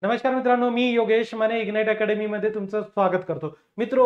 नमस्कार मित्रांनो, मी Yogesh Mane ignite academy मध्ये तुमचं स्वागत करतो. मित्रो,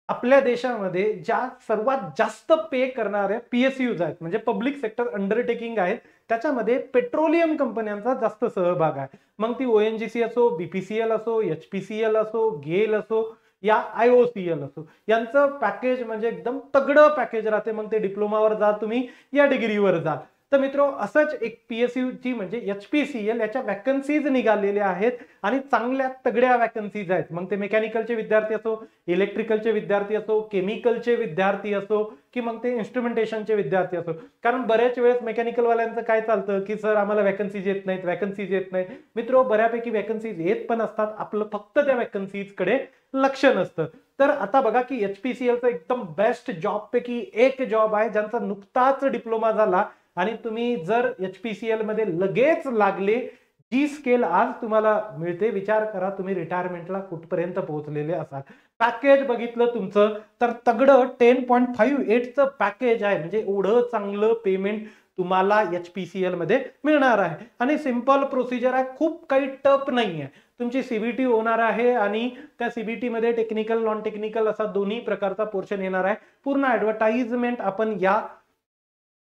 आपल्या देशामध्ये ज्या सर्वात जास्त पे करणाऱ्या पीएसयूज आहेत म्हणजे पब्लिक सेक्टर अंडरटेकिंग आहेत, त्याच्यामध्ये पेट्रोलियम कंपन्यांचा जास्त सहभाग आहे. मग ती ओएनजीसी असो, बीपीसीएल असो, एचपीसीएल असो, गेल असो या आयओसीएल असो, यांचं पॅकेज म्हणजे एकदम तगडं पॅकेज राहते. मग ते डिप्लोमावर जा तुम्ही या डिग्रीवर जा. तर मित्रो, असंच एक पीएसयू ची म्हणजे एचपीसीएल याच्या वॅकन्सीज निघालेल्या आहेत आणि चांगल्या तगड्या वॅकन्सीज आहेत. मग ते मेकॅनिकलचे विद्यार्थी असो, इलेक्ट्रिकलचे विद्यार्थी असो, केमिकलचे विद्यार्थी असो की मग ते इन्स्ट्रुमेंटेशनचे विद्यार्थी असो. कारण बऱ्याच वेळेस मेकॅनिकल वाल्यांचं काय चालतं की सर आम्हाला वॅकन्सीज येत नाहीत, वॅकन्सीज येत नाहीत. मित्रो, बऱ्यापैकी वॅकन्सीज येत पण असतात, आपलं फक्त त्या वॅकन्सीज कडे लक्ष नसतं. तर आता बघा की एचपीसीएलचा एकदम बेस्ट जॉब पैकी एक जॉब आहे ज्यांचा नुकताच डिप्लोमा झाला आणि तुम्ही जर एचपीसीएल मध्ये लगेच लागले, जी स्केल आज तुम्हाला मिळते, विचार करा तुम्ही रिटायरमेंटला कुठपर्यंत पोहोचलेले असाल. पॅकेज बघितलं तुमचं तर तगडं 10.58चं पॅकेज आहे. म्हणजे एवढं चांगलं पेमेंट तुम्हाला एचपीसीएल मध्ये मिळणार आहे आणि सिंपल प्रोसिजर आहे, खूप काही टफ नाही आहे. तुमची सीबीटी होणार आहे आणि त्या सीबीटी मध्ये टेक्निकल नॉन टेक्निकल असा दोन्ही प्रकारचा पोर्शन येणार आहे. पूर्ण ऍडव्हर्टाइजमेंट आपण या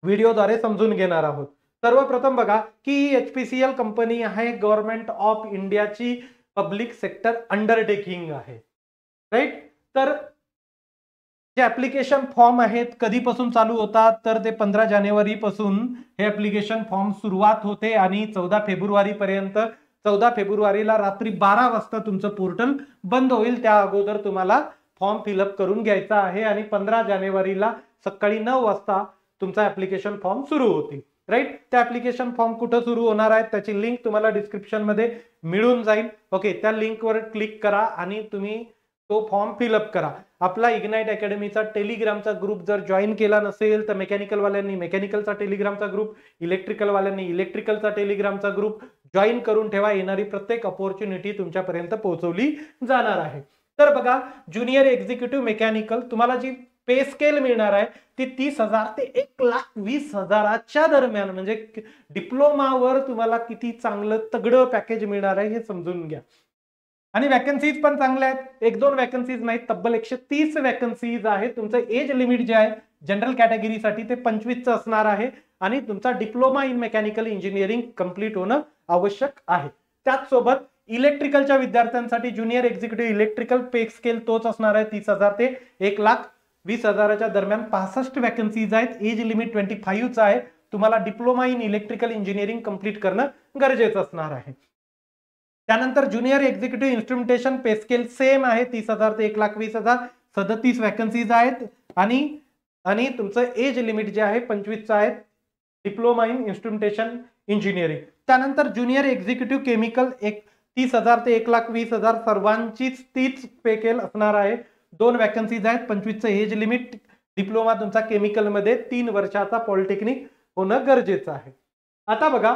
व्हिडिओद्वारे समजून घेणार आहोत. सर्वप्रथम बघा की एचपीसीएल कंपनी आहे गव्हर्नमेंट ऑफ इंडियाची पब्लिक सेक्टर अंडरटेकिंग आहे, राईट. तर जे ऍप्लिकेशन फॉर्म आहेत कधीपासून चालू होतात तर ते 15 जानेवारी पासून हे ऍप्लिकेशन फॉर्म सुरुवात होते आणि 14 फेब्रुवारी पर्यंत, 14 फेब्रुवारीला रात्री 12 वाजता तुमचं पोर्टल बंद होईल. त्या अगोदर तुम्हाला फॉर्म फिलअप करून घ्यायचा आहे आणि 15 जानेवारीला सकाळी 9 वाजता तुमचा ऍप्लिकेशन फॉर्म सुरू होतील, राईट. त्या ऍप्लिकेशन फॉर्म कुठं सुरू होणार आहे त्याची लिंक तुम्हाला डिस्क्रिप्शन मध्ये मिळून जाईल. ओके, त्या लिंकवर क्लिक करा आणि तुम्ही तो फॉर्म फिलअप करा. आपला इग्नाइट अकॅडमीचा टेलिग्रामचा ग्रुप जर जॉईन केला नसेल तर मेकॅनिकल वाल्यांनी मेकॅनिकलचा टेलिग्रामचा ग्रुप, इलेक्ट्रिकल वाल्यांनी इलेक्ट्रिकलचा टेलिग्रामचा ग्रुप जॉईन करून ठेवा. येणारी प्रत्येक अपॉर्च्युनिटी तुमच्यापर्यंत पोहोचवली जाणार आहे. तर बघा, ज्युनियर एक्झिक्युटिव्ह मेकॅनिकल तुम्हाला जी पे स्केल मिळणार आहे ती 30,000 ते 1,20,000च्या दरम्यान, म्हणजे डिप्लोमावर तुम्हाला किती चांगलं तगडं पॅकेज मिळणार आहे हे समजून घ्या. आणि वॅकन्सीज पण चांगल्या आहेत, 1-2 वॅकन्सीज नाहीत, तब्बल 130 वॅकन्सीज आहेत. तुमचं एज लिमिट जे आहे जनरल कॅटेगरीसाठी ते 25चं असणार आहे आणि तुमचा diploma in mechanical engineering complete होणं आवश्यक आहे. त्याचसोबत इलेक्ट्रिकलच्या विद्यार्थ्यांसाठी ज्युनियर एक्झिक्युटिव्ह इलेक्ट्रिकल पे स्केल तोच असणार आहे, 30,000 ते 1,20,000च्या दरम्यान. 65 वॅकन्सीज आहेत, एज लिमिट 25चं आहे. तुम्हाला diploma in electrical engineering complete करणं गरजेचं असणार आहे. त्यानंतर ज्युनियर एक्झिक्युटिव्ह इन्स्ट्रुमेंटेशन पे स्केल सेम आहे, 30,000 ते 1,20,000. 37 वॅकन्सीज आहेत आणि तुमचं एज लिमिट जे आहे 25चं आहे, डिप्लोमा इन इन्स्ट्रुमेंटेशन इंजिनिअरिंग. त्यानंतर ज्युनियर एक्झिक्युटिव्ह केमिकल 30,000 ते 1,20,000 सर्वांचीच तीच पे स्केल असणार आहे. 2 वॅकन्सीज आहेत, 25चं एज लिमिट. डिप्लोमा तुमचा केमिकलमध्ये 3 वर्षाचा पॉलिटेक्निक होणं गरजेचं आहे. आता बघा,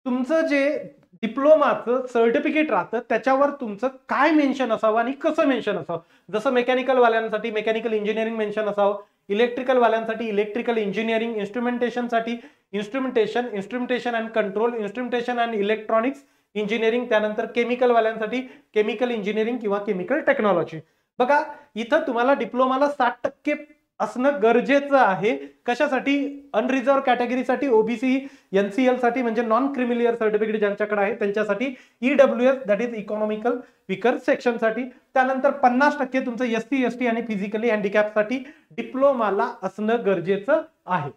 तुमचं जे डिप्लोमाचं सर्टिफिकेट राहतं त्याच्यावर तुमचं काय मेन्शन असावं आणि कसं मेन्शन असावं. जसं मेकॅनिकल वाल्यांसाठी मेकॅनिकल इंजिनिअरिंग मेन्शन असावं, इलेक्ट्रिकल वाल्यांसाठी इलेक्ट्रिकल इंजिनिअरिंग, इन्स्ट्रुमेंटेशनसाठी instrumentation and control, instrumentation and electronics engineering. त्यानंतर केमिकल वाल्यांसाठी केमिकल इंजिनिअरिंग किंवा केमिकल टेक्नॉलॉजी. बघा, इथं तुम्हाला डिप्लोमाला 60% असणं गरजेचं आहे. कशासाठी? अनरिझर्व कॅटेगरीसाठी, ओबीसी, एनसीएल साठी म्हणजे नॉन क्रिमिलियर सर्टिफिकेट ज्यांच्याकडे आहे त्यांच्यासाठी, EWS that is economical weaker section साठी. त्यानंतर 50% तुमचं एसटी, एसटी आणि फिजिकली हँडिकॅप साठी डिप्लोमाला असणं गरजेचं आहे.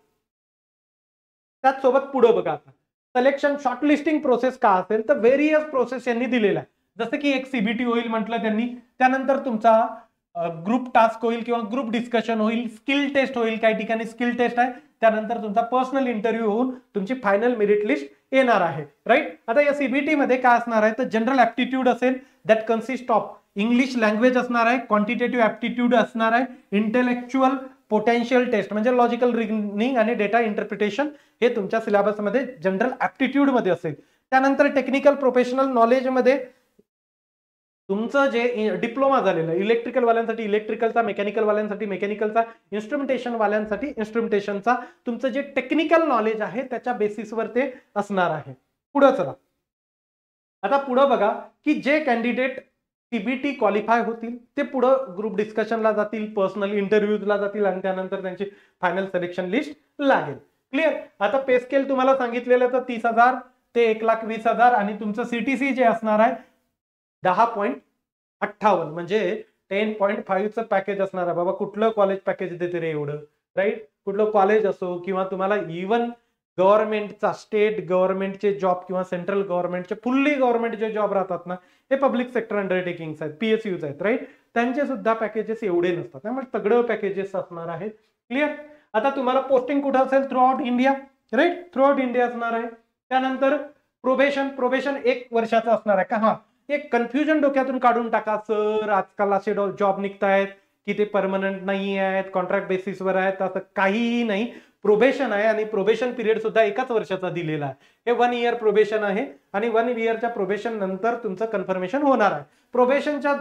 त्याचसोबत पुढे बघा, आता सिलेक्शन शॉर्टलिस्टिंग प्रोसेस का असेल तर व्हेरियस प्रोसेस यांनी दिलेला आहे. जसं की एक सीबीटी होईल म्हटलं त्यांनी, त्यानंतर तुमचा ग्रुप टास्क होईल किंवा ग्रुप डिस्कशन होईल, स्किल टेस्ट होईल, काही ठिकाणी स्किल टेस्ट आहे, त्यानंतर तुमचा पर्सनल इंटरव्ह्यू होऊन तुमची फायनल मेरिट लिस्ट येणार आहे, राईट. आता या सीबीटी मध्ये काय असणार आहे तर जनरल ऍप्टिट्यूड असेल, that consist of English language असणार आहे, क्वांटिटेटिव्ह ऍप्टिट्यूड असणार आहे, इंटेलेक्च्युअल पोटेन्शियल टेस्ट म्हणजे लॉजिकल रिझनिंग आणि डेटा इंटरप्रिटेशन हे तुमच्या सिलेबसमध्ये जनरल ऍप्टिट्यूड मध्ये असेल. त्यानंतर टेक्निकल प्रोफेशनल नॉलेज मध्ये तुमचं जे डिप्लोमा झालेलं इलेक्ट्रिकल वाल्यांसाठी इलेक्ट्रिकलचा, मेकॅनिकल वाल्यांसाठी मेकॅनिकलचा, इन्स्ट्रुमेंटेशन वाल्यांसाठी इन्स्ट्रुमेंटेशनचा तुमचं जे टेक्निकल नॉलेज आहे त्याच्या बेसिसवर ते असणार आहे. पुढे चला, आता पुढे बघा की जे कॅन्डिडेट सीबीटी क्वालिफाय होतील ते पुढे ग्रुप डिस्कशनला जातील, पर्सनल इंटरव्ह्यूजला जातील आणि त्यानंतर त्यांची फायनल सिलेक्शन लिस्ट लागेल. क्लिअर. आता पे स्केल तुम्हाला सांगितलेलं तर 30,000 ते 1,20,000 आणि तुमचं सीटीसी जे असणार आहे 10.58 म्हणजे 10.5चं पॅकेज असणार आहे. बाबा कुठलं कॉलेज पॅकेज देते रे एवढं, राईट. कुठलं कॉलेज असो किंवा तुम्हाला इव्हन गव्हर्नमेंटचा, स्टेट गव्हर्नमेंटचे जॉब किंवा सेंट्रल गव्हर्नमेंटचे फुल्ली गव्हर्नमेंट जे जॉब राहतात ना, हे पब्लिक सेक्टर अंडरटेकिंग्स आहेत, पीएसयूज आहेत, राईट. त्यांचे सुद्धा पॅकेजेस एवढे नसतात, त्यामुळे सगळं पॅकेजेस असणार आहेत. क्लिअर. आता तुम्हाला पोस्टिंग कुठं असेल? Throughout India, right. Throughout India असणार आहे. त्यानंतर प्रोबेशन 1 वर्षाचं असणार आहे का? हा, एक कन्फ्युजन डोक्यातून काढून टाका. सर आजकाल असे जॉब निघतायत की ते परमनंट नाही आहेत, कॉन्ट्रॅक्ट बेसिसवर आहेत, असं काहीही नाही. प्रोबेशन आहे आणि प्रोबेशन पिरियड सुद्धा 1 वर्षाचा दिलेला आहे. हे 1 इयर प्रोबेशन आहे आणि 1 इयरच्या प्रोबेशन नंतर तुमचं कन्फर्मेशन होणार आहे. प्रोबेशनच्या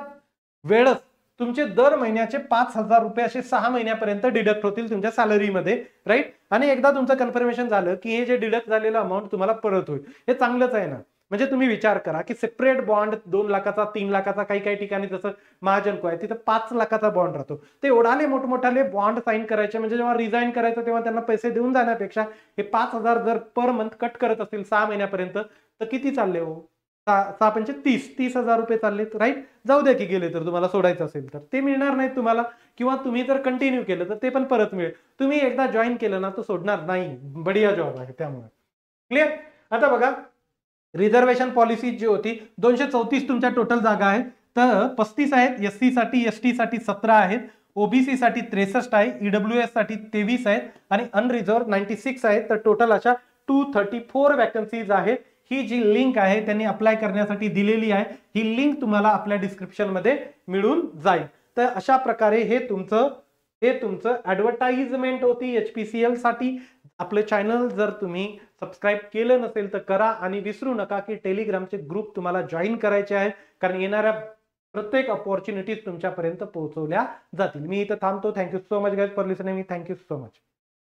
वेळेस तुमचे दर महिन्याचे 5,000 रुपये असे 6 महिन्यापर्यंत डिडक्ट होतील तुमच्या सॅलरीमध्ये, राईट. आणि एकदा तुमचं कन्फर्मेशन झालं की हे जे डिडक्ट झालेलं अमाऊंट तुम्हाला परत होईल. हे चांगलंच आहे ना. म्हणजे तुम्ही विचार करा की सेपरेट बॉन्ड 2 लाखाचा, 3 लाखाचा, काही ठिकाणी जसं महाजनको आहे तिथं 5 लाखाचा बॉन्ड राहतो. ते एवढाले मोठमोठाले बॉन्ड साईन करायचे म्हणजे जेव्हा रिझाईन करायचं तेव्हा त्यांना पैसे देऊन जाण्यापेक्षा हे 5,000 जर पर मंथ कट करत असतील 6 महिन्यापर्यंत तर किती चालले हो? 6 पंचे 30,000 रुपये चाललेत, राईट. जाऊ द्या की गेले तर तुम्हाला सोडायचं असेल तर ते मिळणार नाहीत तुम्हाला, किंवा तुम्ही जर कंटिन्यू केलं तर ते पण परत मिळेल. तुम्ही एकदा जॉईन केलं ना तर सोडणार नाही. बढिया जॉब आहे त्यामुळे. क्लिअर. आता बघा रिझर्वेशन पॉलिसी जी होती 234 तुमच्या टोटल जागा आहेत, तर 35 आहेत एससी साठी, एसटी साठी 17 आहेत, ओबीसी साठी 63 आहे, ईडब्ल्यूएस साठी 23 आहेत आणि अनरिझर्व्ह 96 आहेत. तर टोटल अशा 234 वॅकन्सीज आहेत. ही जी लिंक आहे त्यांनी अप्लाय करण्यासाठी दिलेली आहे, ही लिंक तुम्हाला आपल्या डिस्क्रिप्शन मध्ये मिळून जाईल. तर अशा प्रकारे हे तुमचं ऍडव्हर्टाइजमेंट होती एचपीसीएल साठी. आपलं चॅनल जर तुम्ही सबस्क्राईब केलं नसेल तर करा आणि विसरू नका की टेलिग्रामचे ग्रुप तुम्हाला जॉईन करायचे आहे, कारण येणाऱ्या प्रत्येक अपॉर्च्युनिटीज तुमच्यापर्यंत पोहोचवल्या जातील. मी इथं थांबतो. Thank you so much guys for listening. Thank you so much.